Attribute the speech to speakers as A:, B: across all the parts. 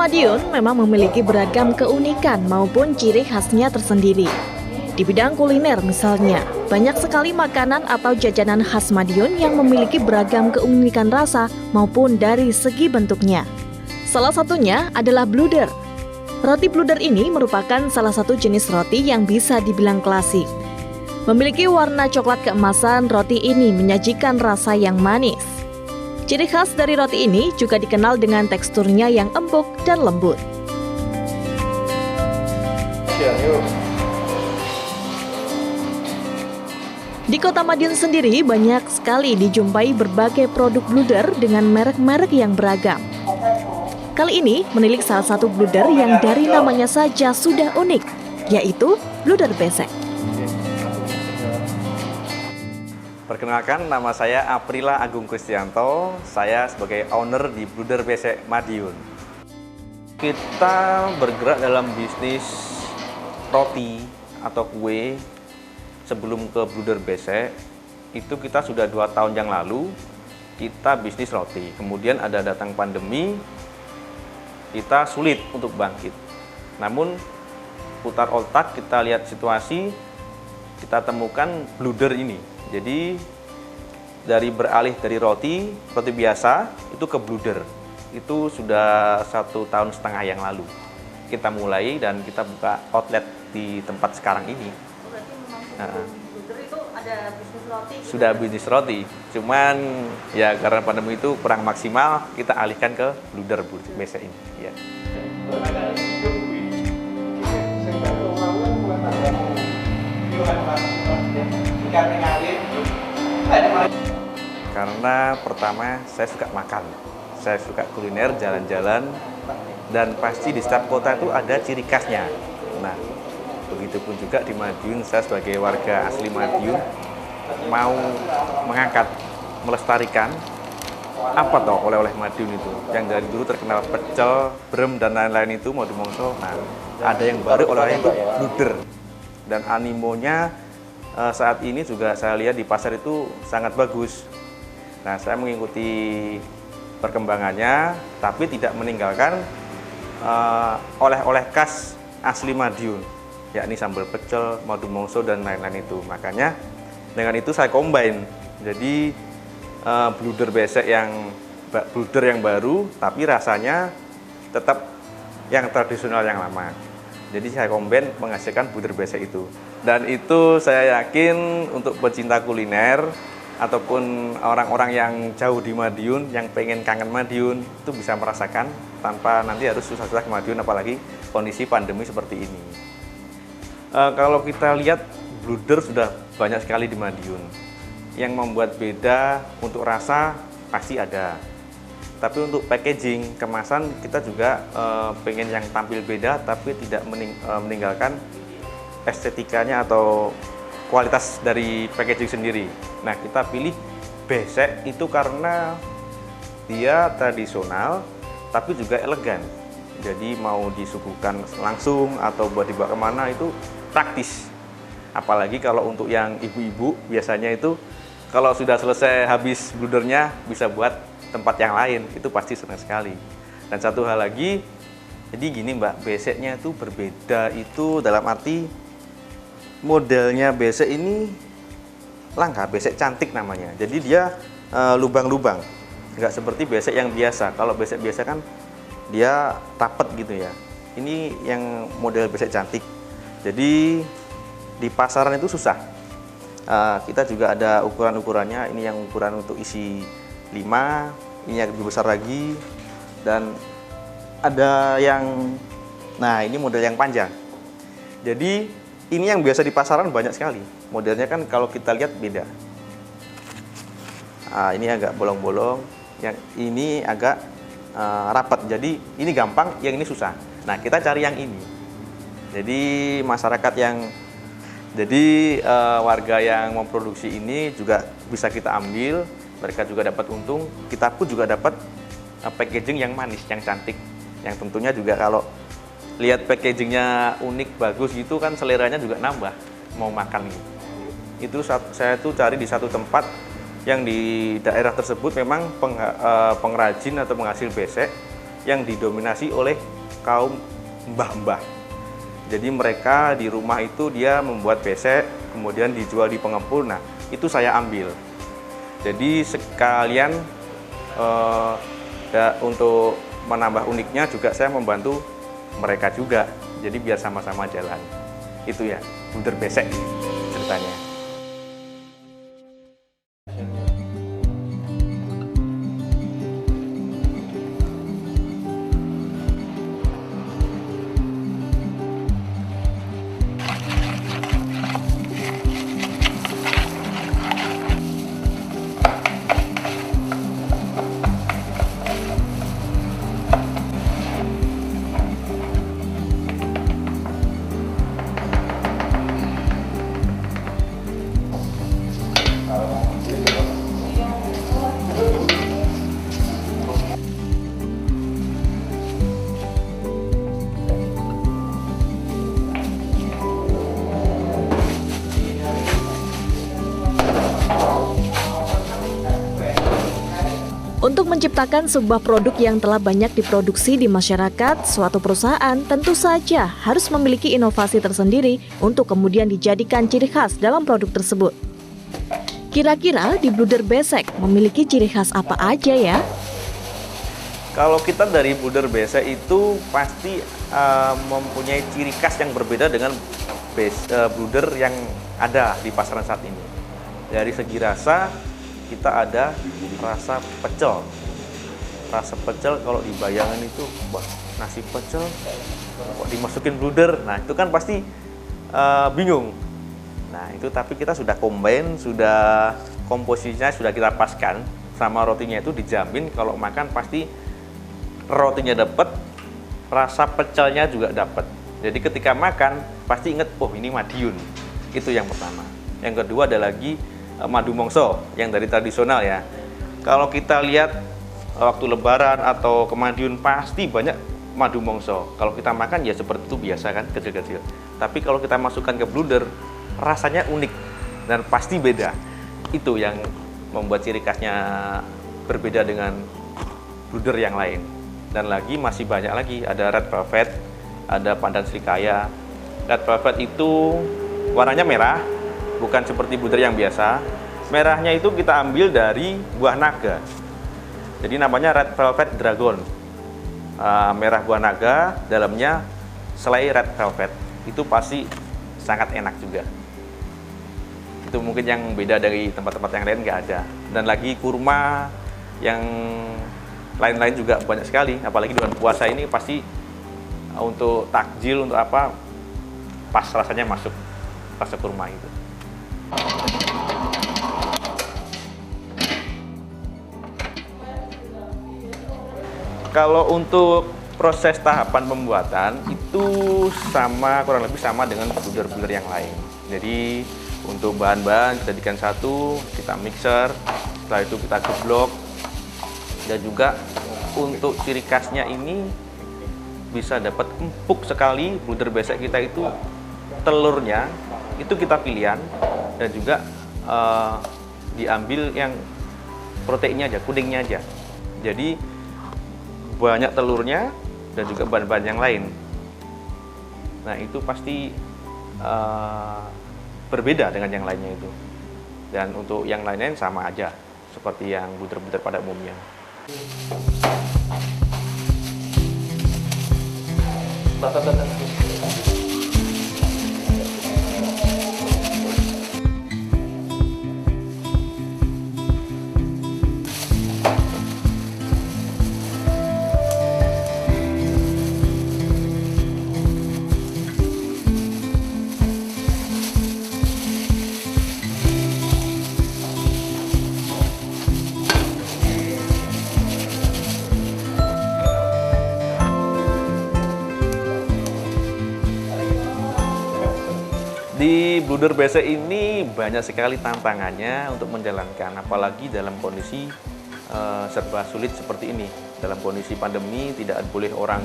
A: Madiun memang memiliki beragam keunikan maupun ciri khasnya tersendiri. Di bidang kuliner misalnya, banyak sekali makanan atau jajanan khas Madiun yang memiliki beragam keunikan rasa maupun dari segi bentuknya. Salah satunya adalah bluder. Roti bluder ini merupakan salah satu jenis roti yang bisa dibilang klasik. Memiliki warna coklat keemasan, roti ini menyajikan rasa yang manis. Ciri khas dari roti ini juga dikenal dengan teksturnya yang empuk dan lembut. Di Kota Madiun sendiri banyak sekali dijumpai berbagai produk bluder dengan merek-merek yang beragam. Kali ini menilik salah satu bluder yang dari namanya saja sudah unik, yaitu bluder besek.
B: Perkenalkan, nama saya Aprila Agung Kristianto. Saya sebagai owner di Bluder Besek Madiun. Kita bergerak dalam bisnis roti atau kue. Sebelum ke Bluder Besek, itu kita sudah 2 tahun yang lalu kita bisnis roti. Kemudian ada datang pandemi, kita sulit untuk bangkit. Namun putar otak, kita lihat situasi, kita temukan bluder ini. Jadi dari beralih dari roti biasa itu ke bluder. Itu sudah 1,5 tahun yang lalu kita mulai dan kita buka outlet di tempat sekarang ini.
A: Bluder itu ada bisnis roti?
B: Sudah bisnis roti, cuman ya karena pandemi itu kurang maksimal, kita alihkan ke bluder besek ini. Ya. Karena pertama saya suka makan, saya suka kuliner, jalan-jalan, dan pasti di setiap kota itu ada ciri khasnya. Nah, begitupun juga di Madiun, saya sebagai warga asli Madiun mau mengangkat, melestarikan apa toh oleh-oleh Madiun itu yang dari dulu terkenal pecel, brem dan lain-lain itu mau dimongso. Nah, ada yang baru oleh-oleh itu bluder, dan animonya saat ini juga saya lihat di pasar itu sangat bagus. Nah, saya mengikuti perkembangannya, tapi tidak meninggalkan oleh-oleh khas asli Madiun, yakni sambal pecel, madu mongso dan lain-lain itu. Makanya dengan itu saya combine. Jadi bluder besek bluder yang baru, tapi rasanya tetap yang tradisional yang lama. Jadi saya combine menghasilkan bluder besek itu. Dan itu saya yakin untuk pecinta kuliner ataupun orang-orang yang jauh di Madiun, yang pengen kangen Madiun, itu bisa merasakan tanpa nanti harus susah-susah ke Madiun, apalagi kondisi pandemi seperti ini. Kalau kita lihat, bluder sudah banyak sekali di Madiun. Yang membuat beda untuk rasa pasti ada. Tapi untuk packaging, kemasan, kita juga pengen yang tampil beda, tapi tidak meninggalkan estetikanya atau kualitas dari packaging sendiri. Nah, kita pilih besek itu karena dia tradisional, tapi juga elegan. Jadi mau disuguhkan langsung atau buat dibawa kemana itu praktis. Apalagi kalau untuk yang ibu-ibu, biasanya itu kalau sudah selesai habis bludernya bisa buat tempat yang lain, itu pasti senang sekali. Dan satu hal lagi, jadi gini Mbak, beseknya itu berbeda itu dalam arti modelnya besek ini langka, besek cantik namanya. Jadi dia lubang-lubang, nggak seperti besek yang biasa. Kalau besek biasa kan dia rapet gitu ya. Ini yang model besek cantik. Jadi di pasaran itu susah. Kita juga ada ukuran-ukurannya. Ini yang ukuran untuk isi 5, ini yang lebih besar lagi, dan ada yang, nah ini model yang panjang. Jadi ini yang biasa di pasaran banyak sekali. Modelnya kan kalau kita lihat beda. Ini agak bolong-bolong, yang ini agak rapat. Jadi ini gampang, yang ini susah. Nah, kita cari yang ini. Jadi masyarakat warga yang memproduksi ini juga bisa kita ambil. Mereka juga dapat untung. Kita pun juga dapat packaging yang manis, yang cantik. Yang tentunya juga kalau lihat packagingnya unik, bagus gitu kan, seleranya juga nambah mau makan gitu. Itu saya tuh cari di satu tempat yang di daerah tersebut memang pengrajin atau penghasil besek yang didominasi oleh kaum mbah-mbah. Jadi mereka di rumah itu dia membuat besek, kemudian dijual di pengepul. Nah, itu saya ambil. Jadi sekalian untuk menambah uniknya juga saya membantu mereka juga. Jadi biar sama-sama jalan. Itu ya, bluder besek ceritanya.
A: Untuk menciptakan sebuah produk yang telah banyak diproduksi di masyarakat, suatu perusahaan tentu saja harus memiliki inovasi tersendiri untuk kemudian dijadikan ciri khas dalam produk tersebut. Kira-kira di bluder besek memiliki ciri khas apa aja ya?
B: Kalau kita dari bluder besek itu pasti mempunyai ciri khas yang berbeda dengan bluder yang ada di pasaran saat ini. Dari segi rasa, kita ada rasa pecel. Rasa pecel kalau dibayangkan itu, wah, nasi pecel kok dimasukin bluder. Nah, itu kan pasti bingung. Nah, itu tapi kita sudah combine, sudah komposisinya sudah kita paskan sama rotinya, itu dijamin kalau makan pasti rotinya dapat, rasa pecelnya juga dapat. Jadi ketika makan pasti inget, oh ini Madiun. Itu yang pertama. Yang kedua ada lagi madu mongso yang dari tradisional ya. Kalau kita lihat waktu lebaran atau ke Madiun pasti banyak madu mongso. Kalau kita makan ya seperti itu biasa kan, kecil-kecil. Tapi kalau kita masukkan ke bluder rasanya unik dan pasti beda. Itu yang membuat ciri khasnya berbeda dengan bluder yang lain. Dan lagi masih banyak lagi, ada red velvet, ada pandan srikaya. Red velvet itu warnanya merah, bukan seperti bluder yang biasa. Merahnya itu kita ambil dari buah naga. Jadi namanya red velvet dragon. Merah buah naga, dalamnya selai red velvet. Itu pasti sangat enak juga. Itu mungkin yang beda dari tempat-tempat yang lain nggak ada. Dan lagi kurma yang lain-lain juga banyak sekali. Apalagi bulan puasa ini pasti untuk takjil, untuk apa, pas rasanya masuk rasa kurma itu. Kalau untuk proses tahapan pembuatan itu kurang lebih sama dengan bluder-bluder yang lain. Jadi untuk bahan-bahan kita jadikan satu, kita mixer, setelah itu kita geblok. Dan juga untuk ciri khasnya ini bisa dapat empuk sekali. Bluder besek kita itu telurnya itu kita pilihan, dan juga diambil yang proteinnya aja, kuningnya aja. Jadi banyak telurnya dan juga bahan-bahan yang lain. Nah itu pasti berbeda dengan yang lainnya itu. Dan untuk yang lainnya sama aja seperti yang bluder-bluder pada umumnya. Di bluder besek ini banyak sekali tantangannya untuk menjalankan, apalagi dalam kondisi serba sulit seperti ini. Dalam kondisi pandemi tidak boleh orang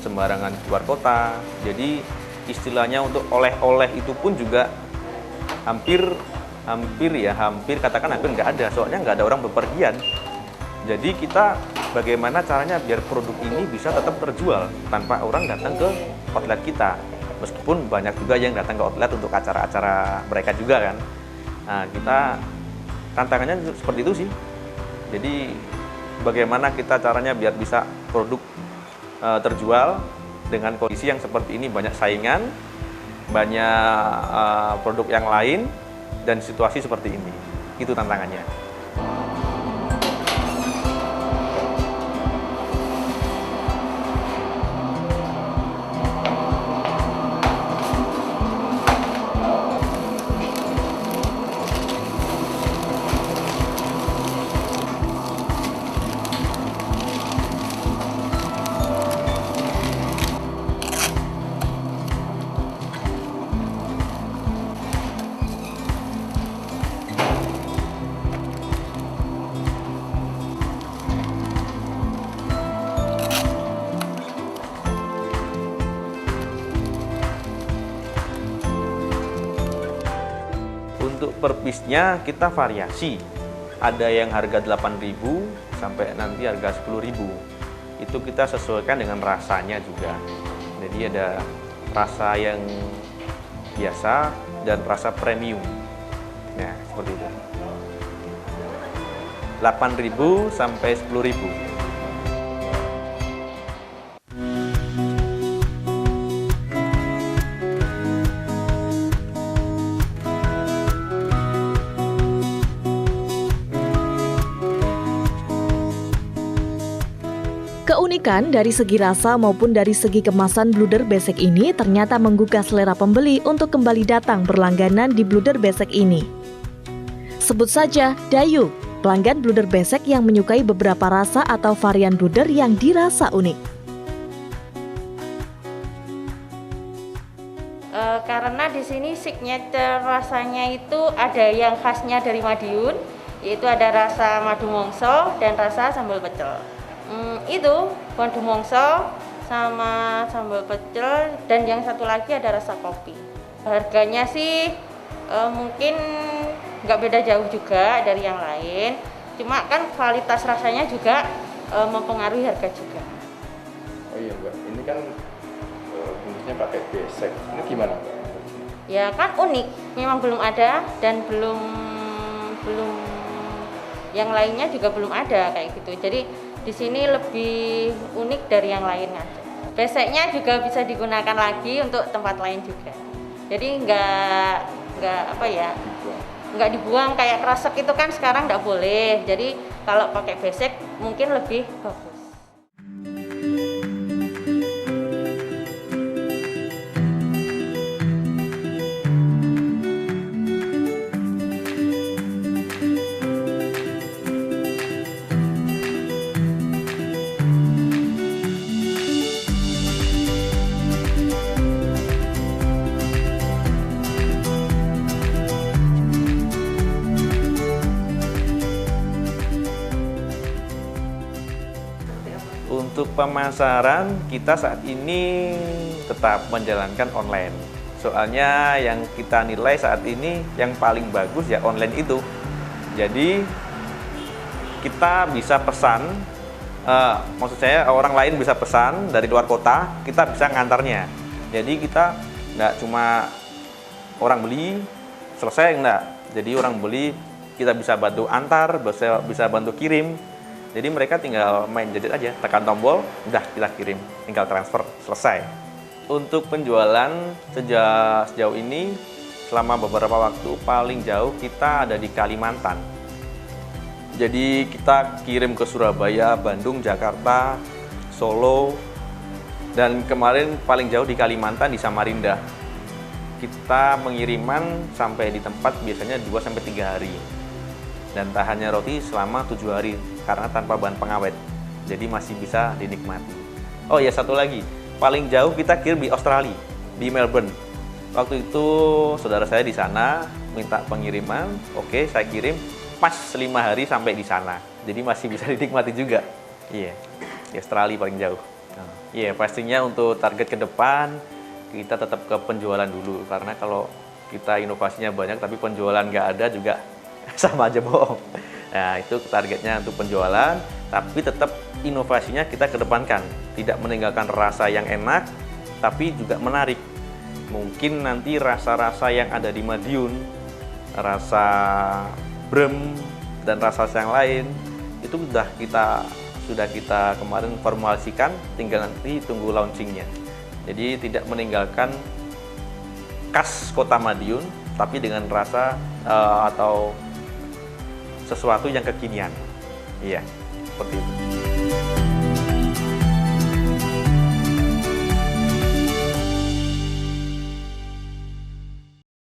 B: sembarangan keluar kota, jadi istilahnya untuk oleh-oleh itu pun juga hampir katakan hampir nggak ada, soalnya nggak ada orang bepergian. Jadi kita bagaimana caranya biar produk ini bisa tetap terjual tanpa orang datang ke outlet kita. Meskipun banyak juga yang datang ke outlet untuk acara-acara mereka juga kan. Nah, kita tantangannya seperti itu sih. Jadi bagaimana kita caranya biar bisa produk terjual dengan kondisi yang seperti ini, banyak saingan, banyak produk yang lain, dan situasi seperti ini. Itu tantangannya. Untuk per piece-nya kita variasi. Ada yang harga 8.000 sampai nanti harga 10.000. Itu kita sesuaikan dengan rasanya juga. Jadi ada rasa yang biasa dan rasa premium. Nah, seperti itu. 8.000 sampai 10.000.
A: Keunikan dari segi rasa maupun dari segi kemasan bluder besek ini ternyata menggugah selera pembeli untuk kembali datang berlangganan di bluder besek ini. Sebut saja Dayu, pelanggan bluder besek yang menyukai beberapa rasa atau varian bluder yang dirasa unik.
C: Karena di sini signature rasanya itu ada yang khasnya dari Madiun, yaitu ada rasa madu mongso dan rasa sambal pecel. Itu madu mongso sama sambal pecel, dan yang satu lagi ada rasa kopi. Harganya sih mungkin nggak beda jauh juga dari yang lain, cuma kan kualitas rasanya juga mempengaruhi harga juga.
D: Oh iya Mbak, ini kan bungkusnya pakai besek, ini gimana Mbak?
C: Ya kan unik, memang belum ada dan belum yang lainnya juga belum ada kayak gitu. Jadi di sini lebih unik dari yang lain aja. Beseknya juga bisa digunakan lagi untuk tempat lain juga. Jadi nggak dibuang kayak kresek itu kan sekarang nggak boleh. Jadi kalau pakai besek mungkin lebih bagus.
B: Untuk pemasaran, kita saat ini tetap menjalankan online. Soalnya yang kita nilai saat ini yang paling bagus ya online itu. Jadi kita bisa pesan, maksud saya orang lain bisa pesan dari luar kota, kita bisa ngantarnya. Jadi kita nggak cuma orang beli, selesai enggak. Jadi orang beli, kita bisa bantu antar, bisa bantu kirim. Jadi mereka tinggal main gadget aja, tekan tombol, udah kita kirim, tinggal transfer, selesai. Untuk penjualan sejauh ini, selama beberapa waktu paling jauh kita ada di Kalimantan. Jadi kita kirim ke Surabaya, Bandung, Jakarta, Solo, dan kemarin paling jauh di Kalimantan di Samarinda. Kita pengiriman sampai di tempat biasanya 2-3 hari. Dan tahannya roti selama 7 hari karena tanpa bahan pengawet, jadi masih bisa dinikmati. Oh ya, satu lagi, paling jauh kita kirim di Australia, di Melbourne. Waktu itu saudara saya di sana minta pengiriman, oke saya kirim, pas 5 hari sampai di sana, jadi masih bisa dinikmati juga. Iya, di Australia paling jauh. Iya, pastinya untuk target ke depan kita tetap ke penjualan dulu, karena kalau kita inovasinya banyak tapi penjualan nggak ada juga sama aja bohong. Nah, itu targetnya untuk penjualan. tapi tetap inovasinya kita kedepankan, tidak meninggalkan rasa yang enak, tapi juga menarik. Mungkin nanti rasa-rasa yang ada di Madiun, rasa brem dan rasa yang lain itu sudah kita kemarin formulasikan, tinggal nanti tunggu launchingnya. Jadi tidak meninggalkan khas Kota Madiun, tapi dengan rasa atau sesuatu yang kekinian. Iya, seperti itu.